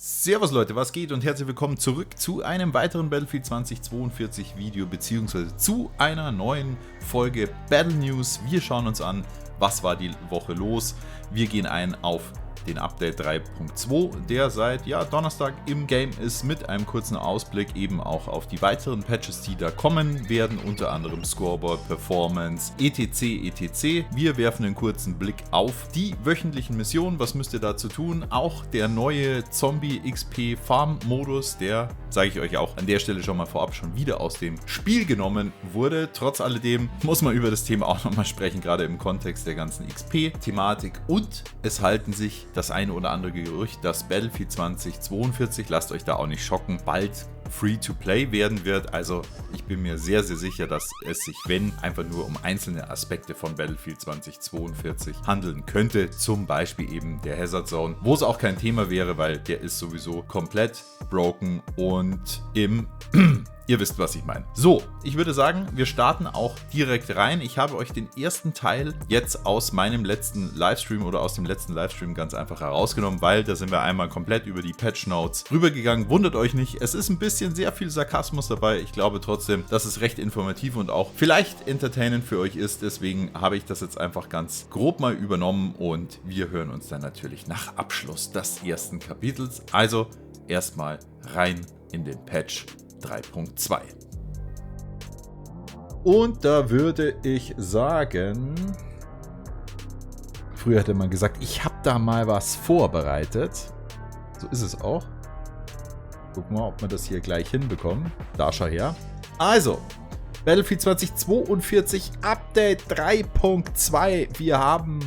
Servus Leute, was geht und herzlich willkommen zurück zu einem weiteren Battlefield 2042 Video beziehungsweise zu einer neuen Folge Battle News. Wir schauen uns an, was war die Woche los. Wir gehen ein auf den Update 3.2, der seit Donnerstag im Game ist, mit einem kurzen Ausblick eben auch auf die weiteren Patches, die da kommen werden, unter anderem Scoreboard, Performance, etc. Wir werfen einen kurzen Blick auf die wöchentlichen Missionen. Was müsst ihr dazu tun? Auch der neue Zombie XP Farm Modus, der, sage ich euch auch an der Stelle schon mal vorab, schon wieder aus dem Spiel genommen wurde. Trotz alledem muss man über das Thema auch nochmal sprechen, gerade im Kontext der ganzen XP-Thematik, und es halten sich das eine oder andere Gerücht, dass Battlefield 2042, lasst euch da auch nicht schocken, bald Free-to-Play werden wird. Also ich bin mir sehr, sehr sicher, dass es sich, wenn, einfach nur um einzelne Aspekte von Battlefield 2042 handeln könnte. Zum Beispiel eben der Hazard Zone, wo es auch kein Thema wäre, weil der ist sowieso komplett broken und im... Ihr wisst, was ich meine. So, ich würde sagen, wir starten auch direkt rein. Ich habe euch den ersten Teil jetzt aus meinem letzten Livestream oder aus dem letzten Livestream ganz einfach herausgenommen, weil da sind wir einmal komplett über die Patch Notes rübergegangen. Wundert euch nicht, es ist ein bisschen sehr viel Sarkasmus dabei. Ich glaube trotzdem, dass es recht informativ und auch vielleicht entertainend für euch ist. Deswegen habe ich das jetzt einfach ganz grob mal übernommen und wir hören uns dann natürlich nach Abschluss des ersten Kapitels. Also erstmal rein in den Patch 3.2. Und da würde ich sagen, früher hätte man gesagt, ich habe da mal was vorbereitet. So ist es auch. Gucken wir mal, ob wir das hier gleich hinbekommen. Da schau her. Also, Battlefield 2042 Update 3.2. Wir haben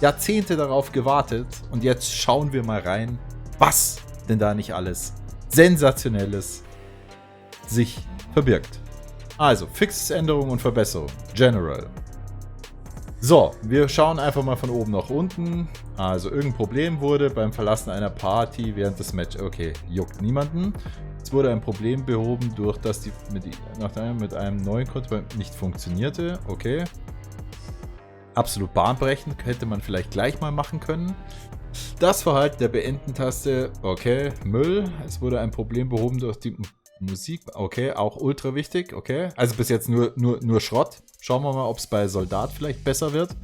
Jahrzehnte darauf gewartet und jetzt schauen wir mal rein, was denn da nicht alles Sensationelles sich verbirgt. Also, Fixes, Änderungen und Verbesserungen. General. So, wir schauen einfach mal von oben nach unten. Also, irgendein Problem wurde beim Verlassen einer Party während des Matches. Okay, juckt niemanden. Es wurde ein Problem behoben, durch das die mit einem neuen Code nicht funktionierte. Okay. Absolut bahnbrechend. Hätte man vielleicht gleich mal machen können. Das Verhalten der Beenden-Taste. Okay. Müll. Es wurde ein Problem behoben durch die Musik, okay, auch ultra wichtig, okay. Also bis jetzt nur Schrott. Schauen wir mal, ob es bei Soldat vielleicht besser wird.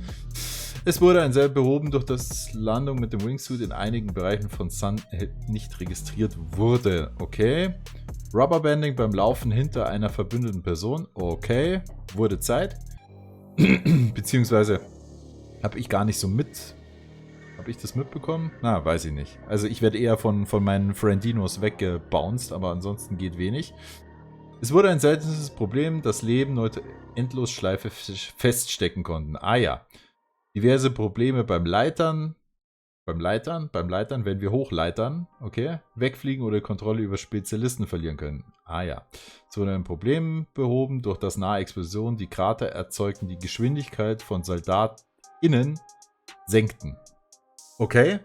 Es wurde ein selber behoben, durch das Landung mit dem Wingsuit in einigen Bereichen von Sun nicht registriert wurde, okay. Rubberbanding beim Laufen hinter einer verbündeten Person, okay. Wurde Zeit. Beziehungsweise habe ich gar nicht so mit... Habe ich das mitbekommen? Na, weiß ich nicht. Also ich werde eher von meinen Friendinos weggebounced, aber ansonsten geht wenig. Es wurde ein seltenes Problem, dass Leben Leute Endlosschleife feststecken konnten. Ah ja. Diverse Probleme beim Leitern, wenn wir hochleitern, okay, wegfliegen oder Kontrolle über Spezialisten verlieren können. Ah ja. Es wurde ein Problem behoben, durch das nahe Explosionen die Krater erzeugten die Geschwindigkeit von SoldatInnen senkten. Okay.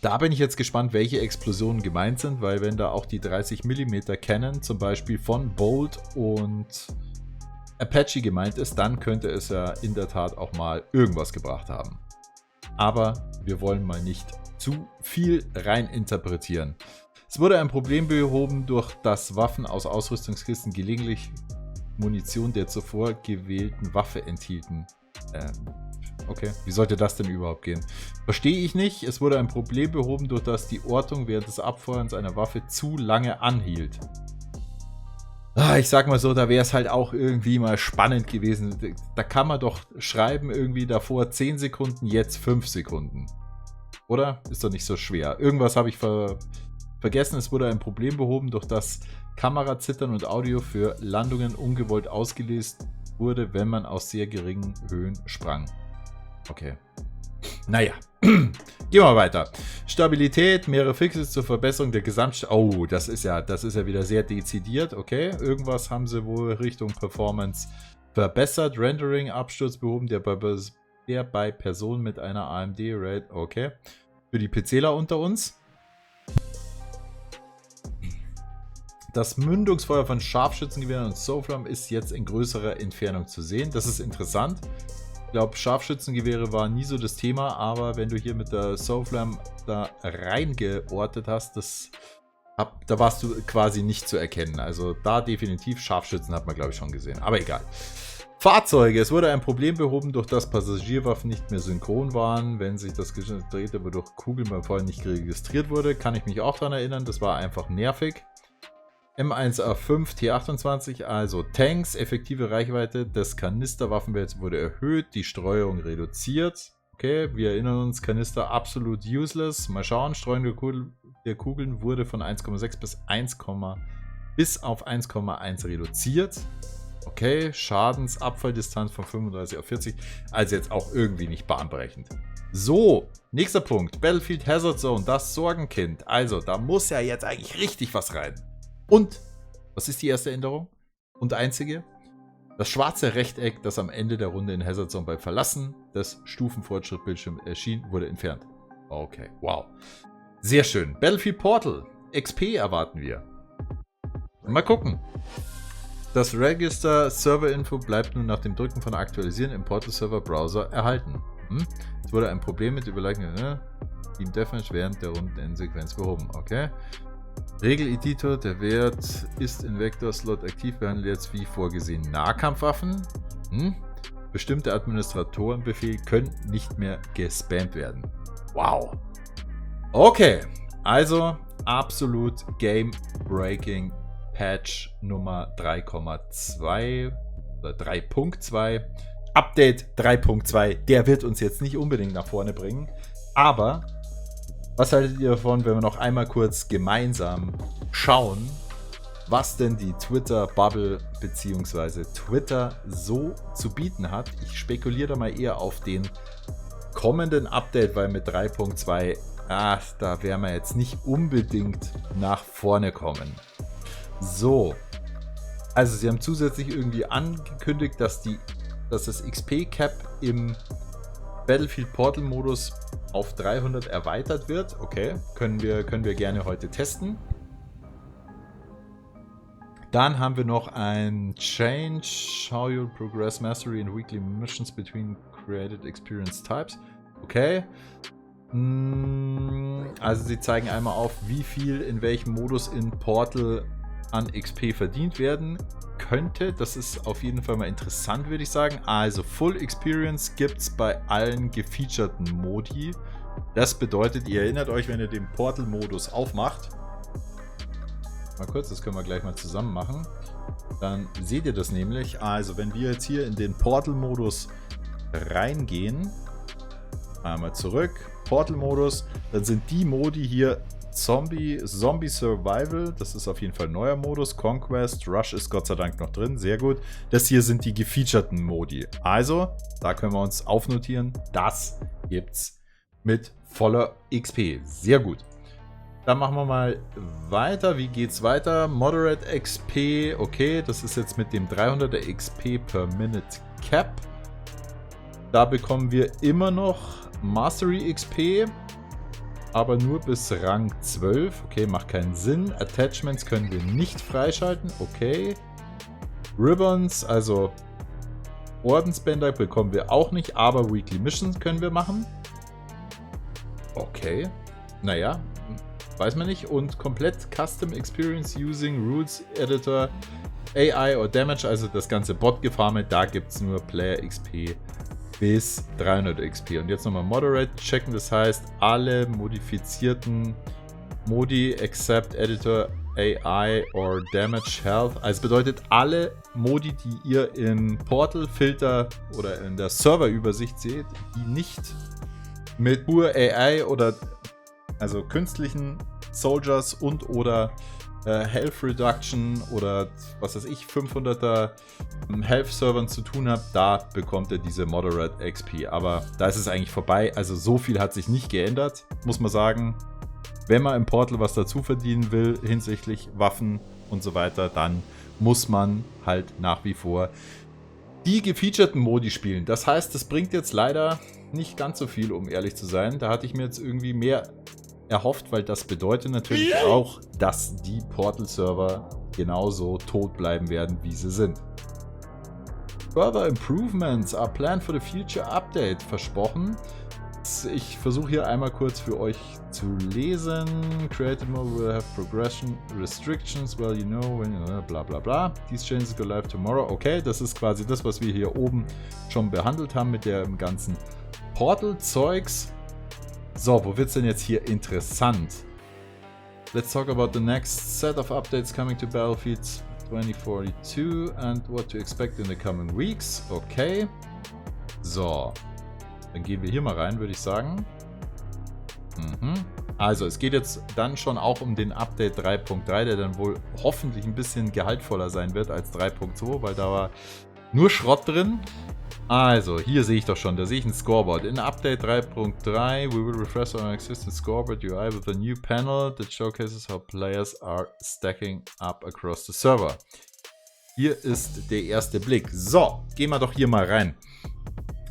Da bin ich jetzt gespannt, welche Explosionen gemeint sind, weil wenn da auch die 30 mm Cannon zum Beispiel von Bolt und Apache gemeint ist, dann könnte es ja in der Tat auch mal irgendwas gebracht haben. Aber wir wollen mal nicht zu viel rein interpretieren. Es wurde ein Problem behoben, durch das Waffen aus Ausrüstungskisten gelegentlich Munition der zuvor gewählten Waffe enthielten. Okay, wie sollte das denn überhaupt gehen? Verstehe ich nicht. Es wurde ein Problem behoben, durch das die Ortung während des Abfeuerns einer Waffe zu lange anhielt. Ich sag mal so, da wäre es halt auch irgendwie mal spannend gewesen. Da kann man doch schreiben, irgendwie davor 10 Sekunden, jetzt 5 Sekunden. Oder? Ist doch nicht so schwer. Irgendwas habe ich vergessen. Es wurde ein Problem behoben, durch das Kamerazittern und Audio für Landungen ungewollt ausgelöst wurde, wenn man aus sehr geringen Höhen sprang. Okay. Naja. Gehen wir weiter. Stabilität, mehrere Fixes zur Verbesserung der Oh, das ist ja wieder sehr dezidiert. Okay. Irgendwas haben sie wohl Richtung Performance verbessert. Rendering, Absturz behoben, der bei Personen mit einer AMD-Rate. Okay. Für die PCler unter uns. Das Mündungsfeuer von Scharfschützengewehren und Soulflam ist jetzt in größerer Entfernung zu sehen. Das ist interessant. Ich glaube, Scharfschützengewehre war nie so das Thema, aber wenn du hier mit der Soulflame da reingeortet hast, da warst du quasi nicht zu erkennen. Also da definitiv Scharfschützen hat man, glaube ich, schon gesehen. Aber egal. Fahrzeuge. Es wurde ein Problem behoben, durch das Passagierwaffen nicht mehr synchron waren, wenn sich das Geschütz drehte, wodurch Kugeln beim Feuer nicht registriert wurde. Kann ich mich auch daran erinnern. Das war einfach nervig. M1A5 T28, also Tanks. Effektive Reichweite des Kanisterwaffenwerts wurde erhöht, die Streuung reduziert. Okay, wir erinnern uns, Kanister absolut useless. Mal schauen, Streuung der Kugeln wurde von 1,6 bis auf 1,1 reduziert. Okay, Schadensabfalldistanz von 35 auf 40. Also jetzt auch irgendwie nicht bahnbrechend. So, nächster Punkt. Battlefield Hazard Zone, das Sorgenkind. Also, da muss ja jetzt eigentlich richtig was rein. Und, was ist die erste Änderung? Und einzige? Das schwarze Rechteck, das am Ende der Runde in Hazard Zone beim Verlassen des Stufenfortschrittbildschirms erschien, wurde entfernt. Okay, wow. Sehr schön. Battlefield Portal. XP erwarten wir. Mal gucken. Das Register Server Info bleibt nun nach dem Drücken von Aktualisieren im Portal Server Browser erhalten. Es wurde ein Problem mit Überleitung Team Deathmatch während der Rundenendsequenz behoben. Okay. Regel-Editor, der Wert ist in Vektor-Slot aktiv, behandelt jetzt wie vorgesehen Nahkampfwaffen. Bestimmte Administratorenbefehle können nicht mehr gespammt werden. Wow. Okay, also absolut Game-Breaking Patch Nummer 3,2 oder 3.2. Update 3.2, der wird uns jetzt nicht unbedingt nach vorne bringen, aber was haltet ihr davon, wenn wir noch einmal kurz gemeinsam schauen, was denn die Twitter-Bubble bzw. Twitter so zu bieten hat? Ich spekuliere da mal eher auf den kommenden Update, weil mit 3.2, da werden wir jetzt nicht unbedingt nach vorne kommen. So, also sie haben zusätzlich irgendwie angekündigt, dass das XP-Cap im Battlefield Portal Modus auf 300 erweitert wird. Okay, können wir gerne heute testen. Dann haben wir noch ein Change, how you'll progress mastery in weekly missions between created experience types. Okay. Also sie zeigen einmal auf, wie viel in welchem Modus in Portal an XP verdient werden könnte. Das ist auf jeden Fall mal interessant, würde ich sagen. Also Full Experience gibt es bei allen gefeaturten Modi. Das bedeutet, ihr erinnert euch, wenn ihr den Portal-Modus aufmacht. Mal kurz, das können wir gleich mal zusammen machen. Dann seht ihr das nämlich. Also wenn wir jetzt hier in den Portal-Modus reingehen, einmal zurück, Portal-Modus, dann sind die Modi hier Zombie Survival, das ist auf jeden Fall ein neuer Modus. Conquest, Rush ist Gott sei Dank noch drin, sehr gut. Das hier sind die gefeaturten Modi. Also, da können wir uns aufnotieren, das gibt's mit voller XP. Sehr gut. Dann machen wir mal weiter. Wie geht's weiter? Moderate XP, okay, das ist jetzt mit dem 300er XP per Minute Cap. Da bekommen wir immer noch Mastery XP. Aber nur bis Rang 12. Okay, macht keinen Sinn. Attachments können wir nicht freischalten. Okay. Ribbons, also Ordensbänder bekommen wir auch nicht, aber Weekly Missions können wir machen. Okay. Naja, weiß man nicht. Und komplett Custom Experience using Rules Editor, AI or Damage, also das ganze Bot-Gefarme, da gibt es nur Player XP bis 300 XP. Und jetzt nochmal Moderate checken, das heißt, alle modifizierten Modi except Editor, AI or Damage Health. Also bedeutet alle Modi, die ihr im Portal-Filter oder in der Serverübersicht seht, die nicht mit pur AI oder also künstlichen Soldiers und oder Health Reduction oder was weiß ich, 500er Health-Servern zu tun habt, da bekommt ihr diese Moderate XP. Aber da ist es eigentlich vorbei. Also so viel hat sich nicht geändert, muss man sagen. Wenn man im Portal was dazu verdienen will hinsichtlich Waffen und so weiter, dann muss man halt nach wie vor die gefeaturten Modi spielen. Das heißt, das bringt jetzt leider nicht ganz so viel, um ehrlich zu sein. Da hatte ich mir jetzt irgendwie mehr erhofft, weil das bedeutet natürlich auch, dass die Portal-Server genauso tot bleiben werden, wie sie sind. Further improvements are planned for the future update. Versprochen. Ich versuche hier einmal kurz für euch zu lesen. Creative Mode will have progression restrictions. Well, you know, when, bla bla bla. These changes go live tomorrow. Okay, das ist quasi das, was wir hier oben schon behandelt haben mit dem ganzen Portal-Zeugs. So, wo wird es denn jetzt hier interessant? Let's talk about the next set of updates coming to Battlefield 2042 and what to expect in the coming weeks. Okay. So. Dann gehen wir hier mal rein, würde ich sagen. Also, es geht jetzt dann schon auch um den Update 3.3, der dann wohl hoffentlich ein bisschen gehaltvoller sein wird als 3.2, weil da war nur Schrott drin. Also, hier sehe ich doch schon, da sehe ich ein Scoreboard. In Update 3.3, we will refresh our existing scoreboard UI with a new panel that showcases how players are stacking up across the server. Hier ist der erste Blick. So, gehen wir doch hier mal rein.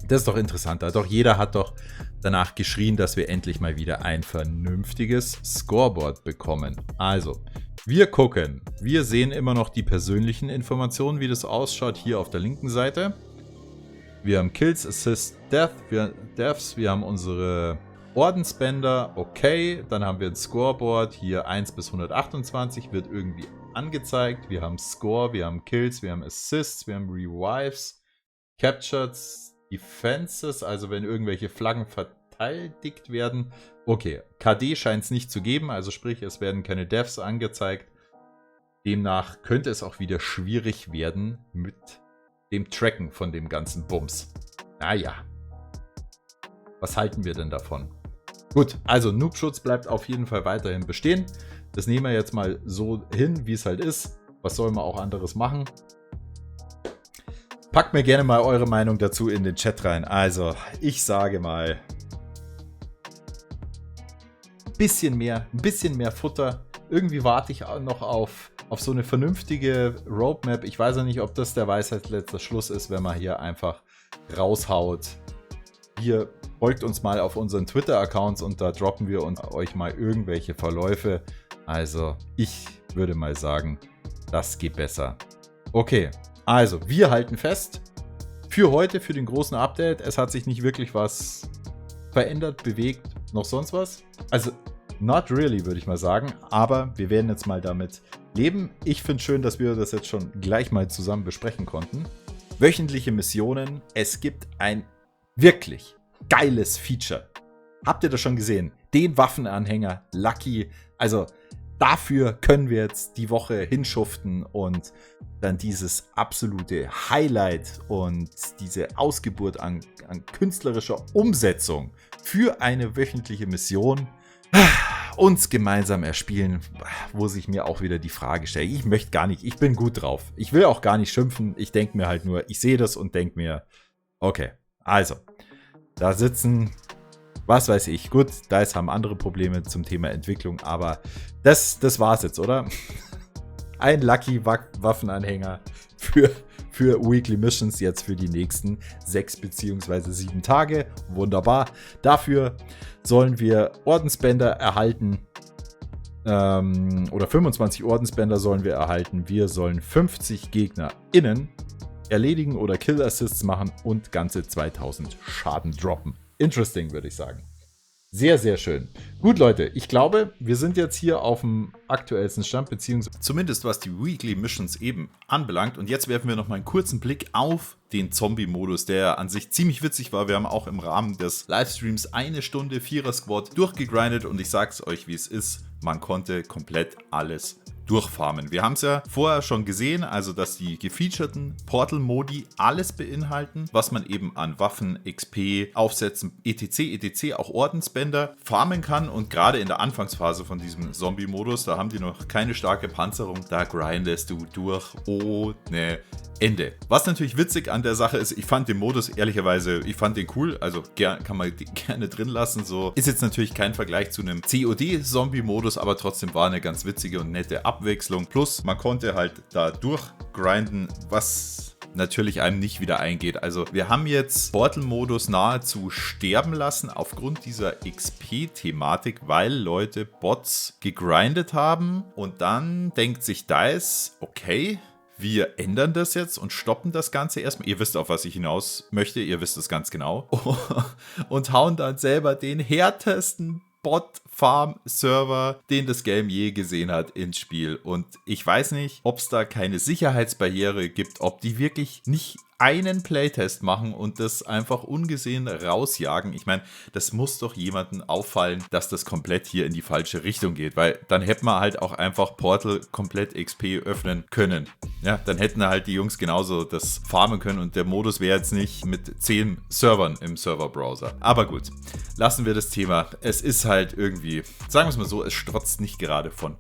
Das ist doch interessanter. Doch jeder hat doch danach geschrien, dass wir endlich mal wieder ein vernünftiges Scoreboard bekommen. Also, wir gucken. Wir sehen immer noch die persönlichen Informationen, wie das ausschaut, hier auf der linken Seite. Wir haben Kills, Assists, Deaths. Wir haben unsere Ordensbänder. Okay, dann haben wir ein Scoreboard. Hier 1 bis 128 wird irgendwie angezeigt. Wir haben Score, wir haben Kills, wir haben Assists, wir haben Revives, Captured, Defenses, also wenn irgendwelche Flaggen verteidigt werden. Okay, KD scheint es nicht zu geben, also sprich, es werden keine Deaths angezeigt. Demnach könnte es auch wieder schwierig werden mit dem Tracken von dem ganzen Bums. Naja. Was halten wir denn davon? Gut, also Noobschutz bleibt auf jeden Fall weiterhin bestehen. Das nehmen wir jetzt mal so hin, wie es halt ist. Was soll man auch anderes machen? Packt mir gerne mal eure Meinung dazu in den Chat rein. Also, ich sage mal, ein bisschen mehr Futter. Irgendwie warte ich noch auf so eine vernünftige Roadmap. Ich weiß ja nicht, ob das der Weisheit letzter Schluss ist, wenn man hier einfach raushaut. Hier folgt uns mal auf unseren Twitter-Accounts und da droppen wir euch mal irgendwelche Verläufe. Also, ich würde mal sagen, das geht besser. Okay. Also, wir halten fest, für heute, für den großen Update, es hat sich nicht wirklich was verändert, bewegt, noch sonst was. Also, not really, würde ich mal sagen, aber wir werden jetzt mal damit leben. Ich finde es schön, dass wir das jetzt schon gleich mal zusammen besprechen konnten. Wöchentliche Missionen, es gibt ein wirklich geiles Feature. Habt ihr das schon gesehen? Den Waffenanhänger Lucky, also dafür können wir jetzt die Woche hinschuften und dann dieses absolute Highlight und diese Ausgeburt an künstlerischer Umsetzung für eine wöchentliche Mission uns gemeinsam erspielen, wo sich mir auch wieder die Frage stellt. Ich möchte gar nicht, ich bin gut drauf. Ich will auch gar nicht schimpfen. Ich denke mir halt nur, ich sehe das und denke mir, okay, also, da sitzen... Was weiß ich. Gut, da haben andere Probleme zum Thema Entwicklung, aber das war's jetzt, oder? Ein Lucky Waffenanhänger für Weekly Missions jetzt für die nächsten 6 bzw. 7 Tage. Wunderbar. Dafür sollen wir Ordensbänder erhalten. Oder 25 Ordensbänder sollen wir erhalten. Wir sollen 50 GegnerInnen erledigen oder Kill Assists machen und ganze 2000 Schaden droppen. Interesting, würde ich sagen. Sehr, sehr schön. Gut, Leute, ich glaube, wir sind jetzt hier auf dem aktuellsten Stand, beziehungsweise zumindest was die Weekly Missions eben anbelangt. Und jetzt werfen wir noch mal einen kurzen Blick auf den Zombie-Modus, der an sich ziemlich witzig war. Wir haben auch im Rahmen des Livestreams 1 Stunde 4er-Squad durchgegrindet und ich sag's euch, wie es ist. Man konnte komplett alles durchfarmen. Wir haben es ja vorher schon gesehen, also dass die gefeaturten Portal-Modi alles beinhalten, was man eben an Waffen, XP, Aufsätzen, etc. auch Ordensbänder farmen kann und gerade in der Anfangsphase von diesem Zombie-Modus, da haben die noch keine starke Panzerung, da grindest du durch ohne Ende. Was natürlich witzig an der Sache ist, ich fand den Modus ehrlicherweise, ich fand den cool, also kann man gerne drin lassen, so. Ist jetzt natürlich kein Vergleich zu einem COD-Zombie-Modus, aber trotzdem war eine ganz witzige und nette Abwechslung. Plus, man konnte halt da durchgrinden, was natürlich einem nicht wieder eingeht. Also wir haben jetzt Portal-Modus nahezu sterben lassen aufgrund dieser XP-Thematik, weil Leute Bots gegrindet haben und dann denkt sich DICE, okay, wir ändern das jetzt und stoppen das Ganze erstmal. Ihr wisst, auf was ich hinaus möchte, ihr wisst es ganz genau. Und hauen dann selber den härtesten Bot-Farm-Server, den das Game je gesehen hat, ins Spiel. Und ich weiß nicht, ob es da keine Sicherheitsbarriere gibt, ob die wirklich nicht einen Playtest machen und das einfach ungesehen rausjagen. Ich meine, das muss doch jemandem auffallen, dass das komplett hier in die falsche Richtung geht, weil dann hätte man halt auch einfach Portal komplett XP öffnen können. Ja, dann hätten halt die Jungs genauso das farmen können und der Modus wäre jetzt nicht mit 10 Servern im Serverbrowser. Aber gut, lassen wir das Thema. Es ist halt irgendwie, sagen wir es mal so, es strotzt nicht gerade von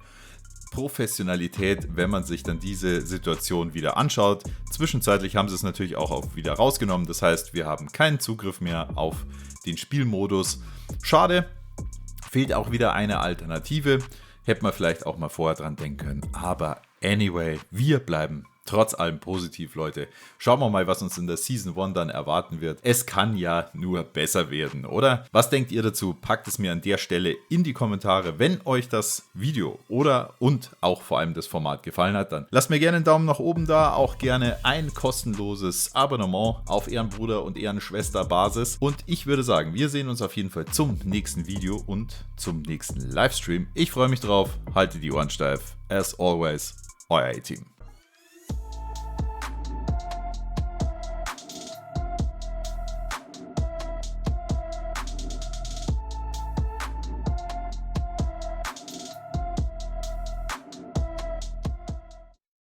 Professionalität, wenn man sich dann diese Situation wieder anschaut. Zwischenzeitlich haben sie es natürlich auch wieder rausgenommen. Das heißt, wir haben keinen Zugriff mehr auf den Spielmodus. Schade, fehlt auch wieder eine Alternative. Hätte man vielleicht auch mal vorher dran denken können. Aber anyway, wir bleiben trotz allem positiv, Leute. Schauen wir mal, was uns in der Season 1 dann erwarten wird. Es kann ja nur besser werden, oder? Was denkt ihr dazu? Packt es mir an der Stelle in die Kommentare. Wenn euch das Video und auch vor allem das Format gefallen hat, dann lasst mir gerne einen Daumen nach oben da. Auch gerne ein kostenloses Abonnement auf Ehrenbruder- und Ehrenschwester-Basis. Und ich würde sagen, wir sehen uns auf jeden Fall zum nächsten Video und zum nächsten Livestream. Ich freue mich drauf. Haltet die Ohren steif. As always, euer A-Team.